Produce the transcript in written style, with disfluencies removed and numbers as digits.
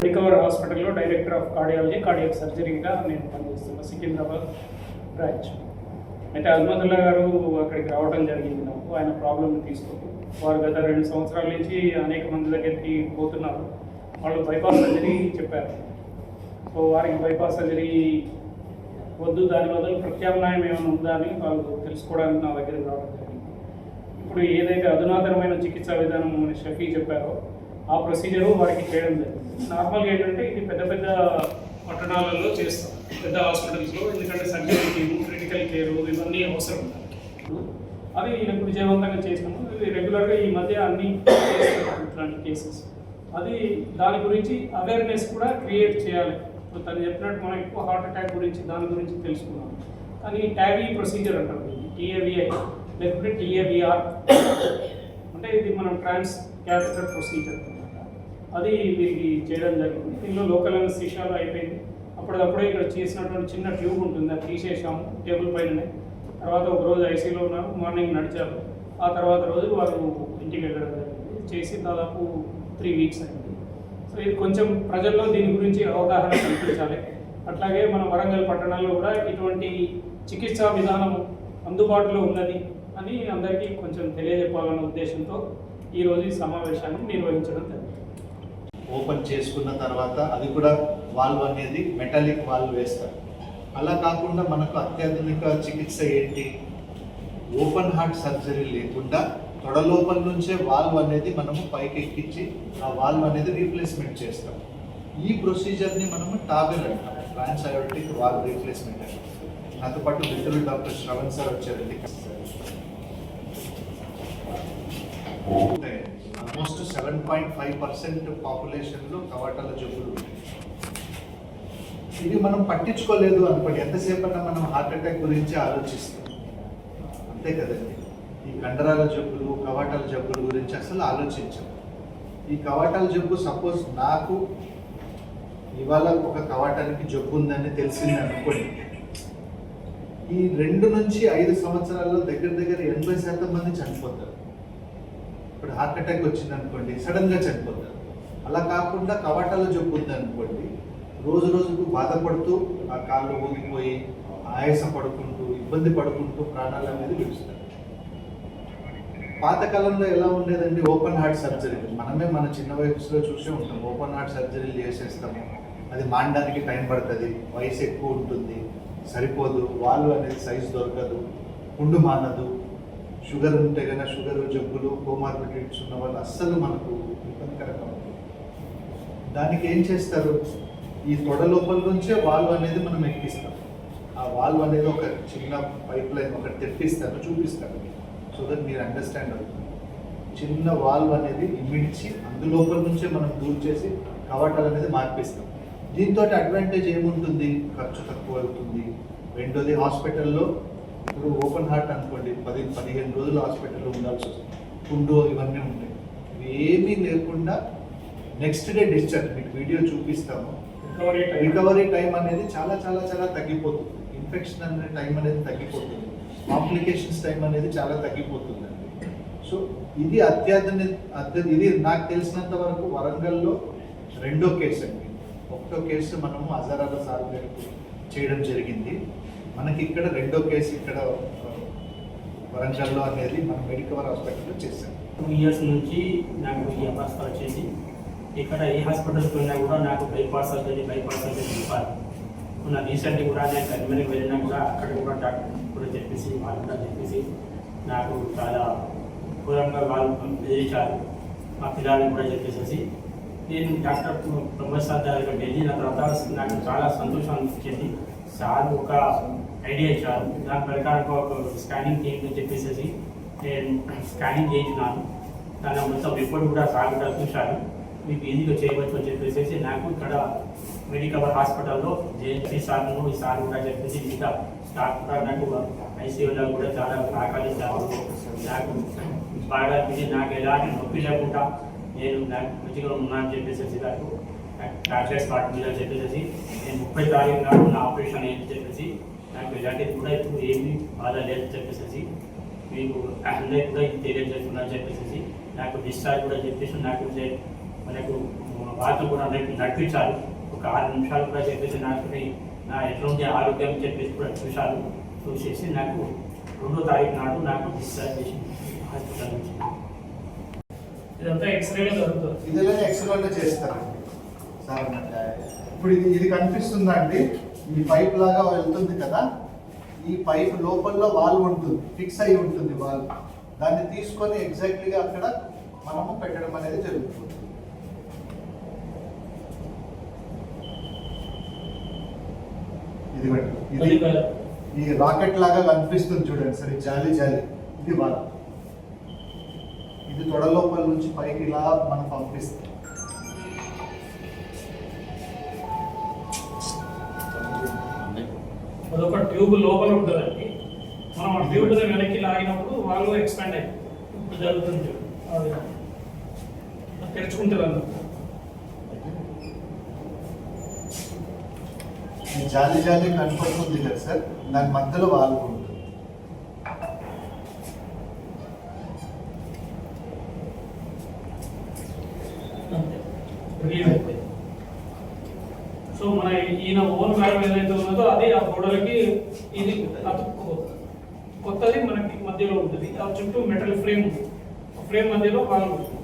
Recover హాస్పిటల్లో director of cardiac సర్జరీగా నేను పనిచేస్తున్నాను, సికింద్రాబాద్ బ్రాంచ్. అయితే అజ్మతుల్లా గారు అక్కడికి రావడం జరిగింది. నాకు ఆయన ప్రాబ్లమ్ని తీసుకొని వారు గత 2 సంవత్సరాల నుంచి అనేక మంది దగ్గరికి పోతున్నారు. వాళ్ళు బైపాస్ సర్జరీ చెప్పారు. సో వారికి బైపాస్ సర్జరీ వద్దు, దాని బదులు ప్రత్యామ్నాయం ఏమైనా ఉందా అని వాళ్ళు తెలుసుకోవడానికి నా దగ్గరికి రావడం జరిగింది. ఇప్పుడు ఏదైతే అధునాతనమైన చికిత్సా విధానం షఫీ చెప్పారో ఆ ప్రొసీజరు వారికి చేయడం జరిగింది. నార్మల్గా ఏంటంటే ఇది పెద్ద పెద్ద పట్టణాలలో చేస్తాం, పెద్ద హాస్పిటల్స్లో, ఎందుకంటే సర్జరీ, క్రిటికల్ కేర్ ఇవన్నీ అవసరం. అది ఈయనకు విజయవంతంగా చేసినాము. ఇది రెగ్యులర్గా ఈ మధ్య అన్ని ఇట్లాంటి కేసెస్, అది దాని గురించి అవేర్నెస్ కూడా క్రియేట్ చేయాలి. ఇప్పుడు తను చెప్పినట్టు మనం ఎక్కువ హార్ట్ అటాక్ గురించి దాని గురించి తెలుసుకున్నాం, కానీ ట్యావీ ప్రొసీజర్ అంటారు, టీఏవిఐ లేకపోతే టీఏవిఆర్ అంటే ఇది మనం ట్రాన్స్ క్యాథెటర్ ప్రొసీజర్ అనమాట. అది వీరికి చేయడం జరిగింది. దీనిలో లోకల్ అనస్థీషియాలో అయిపోయింది. అప్పటికప్పుడే ఇక్కడ చేసినటువంటి చిన్న ట్యూబ్ ఉంటుంది, అది తీసేసాము టేబుల్ పైననే. తర్వాత ఒక రోజు ఐసీలో ఉన్నారు, మార్నింగ్ నడిచారు. ఆ తర్వాత రోజు వారు ఇంటికి వెళ్ళడం జరిగింది. చేసి దాదాపు 3 వీక్స్ అయింది. సో ఇది కొంచెం ప్రజల్లో దీని గురించి అవగాహన కల్పించాలి. అట్లాగే మన వరంగల్ పట్టణంలో కూడా ఇటువంటి చికిత్సా విధానం అందుబాటులో ఉన్నది అని అందరికీ కొంచెం తెలియజెప్పాలన్న ఉద్దేశంతో ఈరోజు ఈ సమావేశాన్ని నిర్వహించడం జరిగింది. ఓపెన్ చేసుకున్న తర్వాత అది కూడా వాల్వ్ అనేది మెటాలిక్ వాల్వ్ వేస్తారు. అలా కాకుండా మనకు అత్యాధునిక చికిత్స ఏంటి, ఓపెన్ హార్ట్ సర్జరీ లేకుండా తొడ లోపల నుంచే వాల్వ్ అనేది మనము పైకి ఎక్కించి ఆ వాల్వ్ అనేది రీప్లేస్మెంట్ చేస్తాం. ఈ ప్రొసీజర్ని మనము టాబెల్ అంటాం, ట్రాన్స్ అయోటిక్ వాల్వ్ రీప్లేస్మెంట్ అంటాం. నాతో పాటు మిత్రులు డాక్టర్ శ్రవణ్ సార్ వచ్చారండి. ఆల్మోస్ట్ 7.5% పాపులేషన్లో కవాటాల జబ్బులు ఉంటాయి. ఇది మనం పట్టించుకోలేదు అనుకోండి, ఎంతసేపు అన్నా మనం హార్ట్ అటాక్ గురించి ఆలోచిస్తాం, అంతే కదండి. ఈ కండరాల జబ్బులు, కవాటాల జబ్బుల గురించి అసలు ఆలోచించాం. ఈ కవాటాల జబ్బు సపోజ్ నాకు ఇవాళ ఒక కవాటానికి జబ్బు ఉందని తెలిసింది అనుకోండి, ఈ 2 నుంచి 5 సంవత్సరాల్లో దగ్గర 80% మంది చనిపోతారు. ఇప్పుడు హార్ట్ అటాక్ వచ్చింది అనుకోండి, సడన్గా చనిపోతారు. అలా కాకుండా కవాటాల జబ్బు ఉందనుకోండి, రోజు రోజుకు బాధపడుతూ ఆ కాళ్ళు ఊగిపోయి ఆయాస పడుకుంటూ ఇబ్బంది పడుకుంటూ ప్రాణాలు అనేది విడుస్తారు. పాతకాలంలో ఎలా ఉండేదండి, ఓపెన్ హార్ట్ సర్జరీ మనమే మన చిన్న వయసులో చూసే ఉంటాం. ఓపెన్ హార్ట్ సర్జరీలు చేసేస్తాము, అది మానడానికి టైం పడుతుంది, వయసు ఎక్కువ ఉంటుంది, సరిపోదు, వాల్వ్ అనేది సైజు దొరకదు, పుండు మానదు, షుగర్ ఉంటే కనుక షుగర్ జబ్బులు, కోమార్బిడిటీస్ ఉన్న వాళ్ళు అస్సలు మనకు ఇబ్బందికరంగా ఉంటుంది. దానికి ఏం చేస్తారు, ఈ తొడ లోపల నుంచే వాల్వ్ అనేది మనం ఎక్కిస్తాం. ఆ వాల్వ్ అనేది ఒక చిన్న పైప్ లైన్ ఒకటి తెప్పిస్తాను, చూపిస్తాను, సో దట్ మీరు అండర్స్టాండ్ అవుతుంది. చిన్న వాల్వ్ అనేది ఇమిడ్చి అందులోపల నుంచే మనం దూర్ చేసి కవాటాలు అనేది మార్పిస్తాం. దీంతో అడ్వాంటేజ్ ఏముంటుంది, ఖర్చు తక్కువ అవుతుంది. రెండోది, హాస్పిటల్లో ఇప్పుడు ఓపెన్ హార్ట్ అనుకోండి 10-15 రోజులు హాస్పిటల్లో ఉండాల్సి వస్తుంది, పుండు ఇవన్నీ ఉంటాయి. ఏమీ లేకుండా నెక్స్ట్ డే డిశ్చార్జ్, మీకు వీడియో చూపిస్తాము. రికవరీ టైం అనేది చాలా చాలా చాలా తగ్గిపోతుంది. ఇన్ఫెక్షన్ అనే టైం అనేది తగ్గిపోతుంది, కాంప్లికేషన్స్ టైం అనేది చాలా తగ్గిపోతుందండి. సో ఇది ఇది నాకు తెలిసినంత వరకు వరంగల్లో 2వ కేసు అండి. 1వ కేసు మనము హజారాల సార్ గారికి చేయడం జరిగింది. మనకి ఇక్కడ 2వ కేసు ఇక్కడ వరంగల్లో అనేది మనం మెడికవర్ హాస్పిటల్లో చేశాం. 2 ఇయర్స్ నుంచి నాకు ఈ అవస్థ వచ్చేసి ఇక్కడ ఏ హాస్పిటల్కి వెళ్ళినా కూడా నాకు బైపాస్ సర్జరీ చెప్పాలి. నా రీసెంట్గా కూడా నేను కరీంనగర్ వెళ్ళినా కూడా అక్కడ కూడా డాక్టర్ కూడా చెప్పేసి వాళ్ళు కూడా చెప్పేసి నాకు చాలా ఘోరంగా వాళ్ళు బెదిరించారు. మా పిల్లల్ని కూడా చెప్పేసి నేను డాక్టర్ ప్రమోద్ సార్ దగ్గర వెళ్ళిన తర్వాత నాకు చాలా సంతోషం అనిపించింది. సార్ ఒక ఐడియా ఇచ్చారు, దాని ప్రకారం ఒక స్కానింగ్ చేయండి చెప్పేసి నేను స్కానింగ్ చేయించినాను. దాని మొత్తం రిపోర్ట్ కూడా సార్ కూడా చూశారు, మీకు ఈజీగా చేయవచ్చు అని చెప్పేసి నాకు ఇక్కడ మెడికవర్ హాస్పిటల్లో జేఎన్సీ సార్ను ఈ సార్ కూడా చెప్పేసి ఇంకా స్టాఫ్ కూడా నాకు ఐసీయూలో కూడా చాలా సహకరించారు. నాకు బాగా నాకు ఎలాంటి నొప్పి లేకుండా నేను నాకు మంచిగా ఉన్నానని చెప్పేసి నాకు టాబ్లెట్స్ వాటి మీద చెప్పేసి నేను 30 తారీఖు నాడు నా ఆపరేషన్ ఏంటి చెప్పేసి నాకు ఇలాంటిది కూడా ఇప్పుడు ఏమీ బాధ లేదని చెప్పేసి మీకు అందరికీ కూడా ఇది తెలియజేస్తున్నాను చెప్పేసి నాకు డిశ్చార్జ్ కూడా చెప్పేసి నాకు మనకు వాటిని కూడా నడిపించాలి. ఒక 6 నిమిషాలు కూడా చెప్పేసి నాకు నా ఎట్లుంది ఆరోగ్యం చెప్పేసి కూడా నిమిషాలు చూసేసి నాకు 2వ తారీఖు నాడు నాకు డిశ్చార్జ్ చేసి హాస్పిటల్ నుంచి. ఇదంతా ఎక్స్రేలో జరుగుతుంది. ఇదిలో ఎక్స్రేలో చేస్తారండి సార్. ఇప్పుడు ఇది కనిపిస్తుందా అండి? ఈ పైప్ లాగా వెళ్తుంది కదా, ఈ పైప్ లోపల వాల్వ్ ఉంటుంది, ఫిక్స్ అయి ఉంటుంది వాల్వ్. దాన్ని తీసుకొని ఎగ్జాక్ట్లీగా అక్కడ మనము పెట్టడం అనేది జరుగుతుంది. ఇది ఈ రాకెట్ లాగా కనిపిస్తుంది చూడండి సరే, జాలి జాలి. ఇది వాల్వ్, ఇది తొడ లోపల నుంచి పైకి ఇలా మనం పంపిస్తాం. అదొక ట్యూబ్ లోపల ఉంటుందండి. మనం ఆ ట్యూబ్ వెనక్కి లాగినప్పుడు వాళ్ళు ఎక్స్పాండ్ అయిపోతుంది. ఇప్పుడు జరుగుతుంది చూడు, అది తెరుచుకుంటుంది అన్నమాట. ఈ జాలి జాలి కనపడుతుంది కదా సార్, దాని మధ్యలో వాల్వ్ ఉంటుంది. సో మన ఈయన ఓన్ వాల్వ్ ఏదైతే ఉన్నదో అది ఆ గోడలకి ఇది అతుక్కుపోతుంది. కొత్తది మనకి మధ్యలో ఉంటుంది, ఆ చుట్టూ మెటల్ ఫ్రేమ్ ఉంటుంది. ఫ్రేమ్ మధ్యలో వాల్వ్ ఉంటుంది.